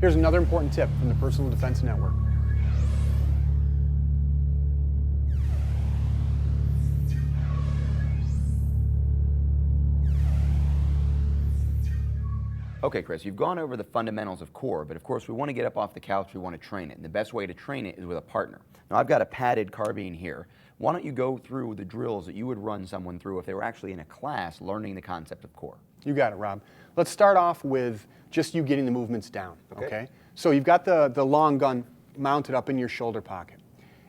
Here's another important tip from the Personal Defense Network. Okay, Chris, you've gone over the fundamentals of CORR, but of course we want to get up off the couch, we want to train it. And the best way to train it is with a partner. Now I've got a padded carbine here. Why don't you go through the drills that you would run someone through if they were actually in a class learning the concept of CORR? You got it, Rob. Let's start off with just you getting the movements down, okay? So you've got the long gun mounted up in your shoulder pocket.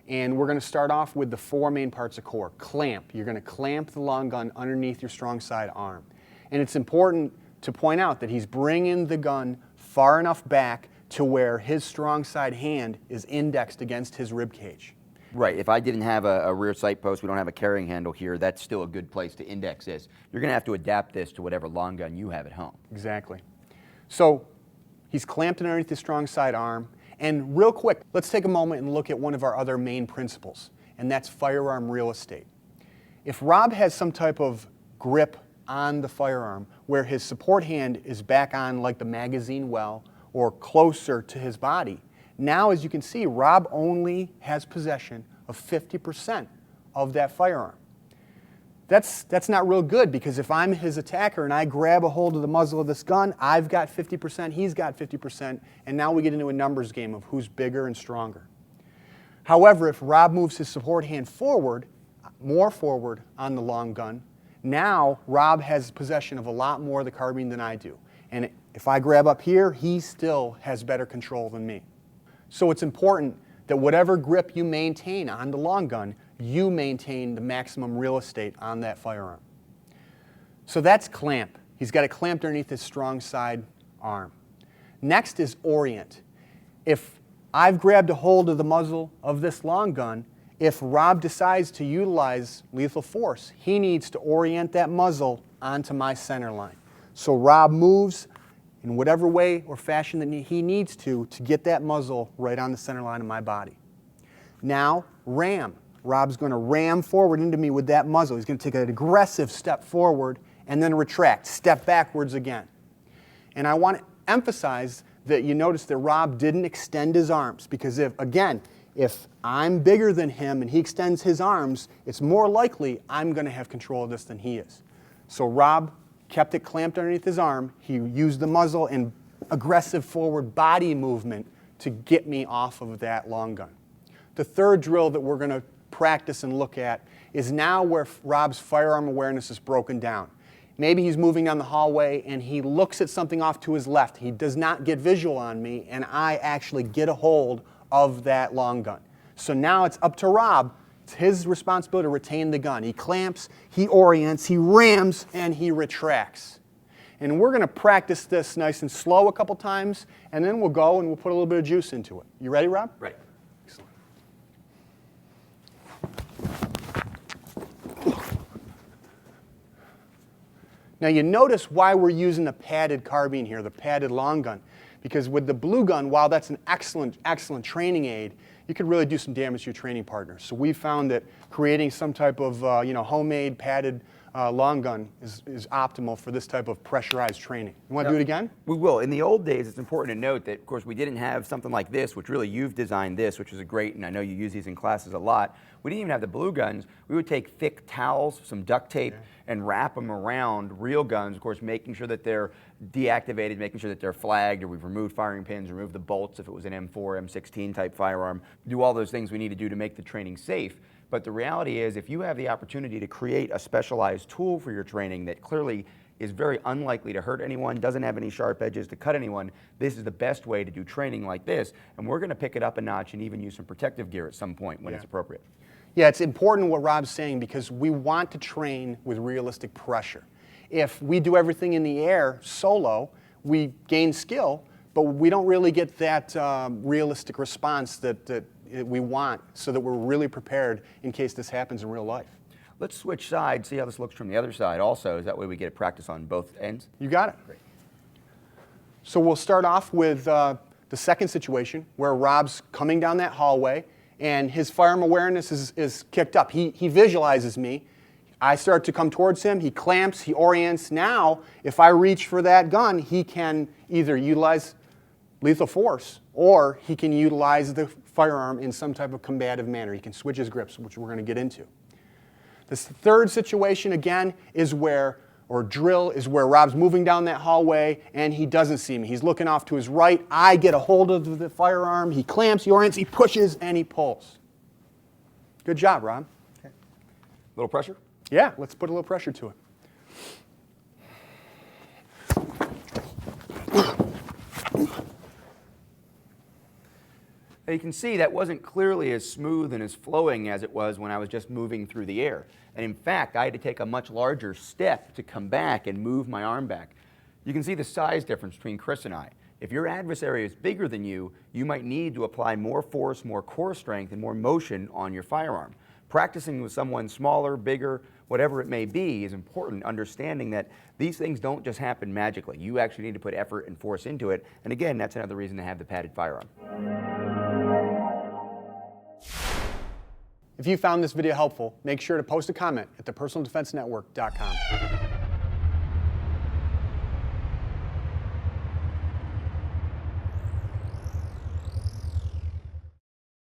And we're going to start off with the four main parts of CORR. Clamp. You're going to clamp the long gun underneath your strong side arm. And it's important to point out that he's bringing the gun far enough back to where his strong side hand is indexed against his rib cage. Right, if I didn't have a rear sight post, we don't have a carrying handle here, that's still a good place to index this. You're going to have to adapt this to whatever long gun you have at home. Exactly. So he's clamped underneath his strong side arm. And real quick, let's take a moment and look at one of our other main principles, and that's firearm real estate. If Rob has some type of grip on the firearm where his support hand is back on like the magazine well or closer to his body, now as you can see, Rob only has possession of 50% of that firearm. That's not real good, because if I'm his attacker and I grab a hold of the muzzle of this gun, I've got 50%, he's got 50%, and now we get into a numbers game of who's bigger and stronger. However, if Rob moves his support hand forward, more forward on the long gun, now Rob has possession of a lot more of the carbine than I do. And if I grab up here, he still has better control than me. So it's important that whatever grip you maintain on the long gun, you maintain the maximum real estate on that firearm. So that's clamp. He's got it clamped underneath his strong side arm. Next is orient. If I've grabbed a hold of the muzzle of this long gun, if Rob decides to utilize lethal force, he needs to orient that muzzle onto my center line. So Rob moves in whatever way or fashion that he needs to get that muzzle right on the center line of my body. Now, ram. Rob's going to ram forward into me with that muzzle. He's going to take an aggressive step forward and then retract, step backwards again. And I want to emphasize that you notice that Rob didn't extend his arms, because if I'm bigger than him and he extends his arms, it's more likely I'm going to have control of this than he is. So Rob kept it clamped underneath his arm. He used the muzzle and aggressive forward body movement to get me off of that long gun. The third drill that we're going to practice and look at is now where Rob's firearm awareness is broken down. Maybe he's moving down the hallway and he looks at something off to his left. He does not get visual on me, and I actually get a hold of that long gun. So now it's up to Rob. It's his responsibility to retain the gun. He clamps, he orients, he rams, and he retracts. And we're going to practice this nice and slow a couple times, and then we'll go and we'll put a little bit of juice into it. You ready, Rob? Ready. Excellent. Now you notice why we're using the padded carbine here, the padded long gun. Because with the blue gun, while that's an excellent, excellent training aid, you could really do some damage to your training partner. So we found that creating some type of homemade padded long gun is optimal for this type of pressurized training. You want to do it again? We will. In the old days, it's important to note that, of course, we didn't have something like this, which really you've designed this, which is a great, and I know you use these in classes a lot. We didn't even have the blue guns. We would take thick towels, some duct tape, and wrap them around real guns, of course, making sure that they're deactivated, making sure that they're flagged, or we've removed firing pins, removed the bolts if it was an M4, M16 type firearm. Do all those things we need to do to make the training safe. But the reality is, if you have the opportunity to create a specialized tool for your training that clearly is very unlikely to hurt anyone, doesn't have any sharp edges to cut anyone, this is the best way to do training like this. And we're going to pick it up a notch and even use some protective gear at some point when it's appropriate. Yeah, it's important what Rob's saying, because we want to train with realistic pressure. If we do everything in the air solo, we gain skill, but we don't really get that realistic response that we want, so that we're really prepared in case this happens in real life. Let's switch sides, see how this looks from the other side also. Is that way we get a practice on both ends? You got it. Great. So we'll start off with the second situation where Rob's coming down that hallway and his firearm awareness is kicked up. He visualizes me. I start to come towards him. He clamps, he orients. Now, if I reach for that gun, he can either utilize lethal force, or he can utilize the firearm in some type of combative manner. He can switch his grips, which we're going to get into. This third situation, again, is where, or drill, is where Rob's moving down that hallway and he doesn't see me. He's looking off to his right. I get a hold of the firearm. He clamps, he orients, he pushes, and he pulls. Good job, Rob. Okay. Little pressure? Yeah, let's put a little pressure to it. Now you can see that wasn't clearly as smooth and as flowing as it was when I was just moving through the air. And in fact, I had to take a much larger step to come back and move my arm back. You can see the size difference between Chris and I. If your adversary is bigger than you, you might need to apply more force, more core strength, and more motion on your firearm. Practicing with someone smaller, bigger, whatever it may be is important, understanding that these things don't just happen magically. You actually need to put effort and force into it. And again, that's another reason to have the padded firearm. If you found this video helpful, make sure to post a comment at thepersonaldefensenetwork.com.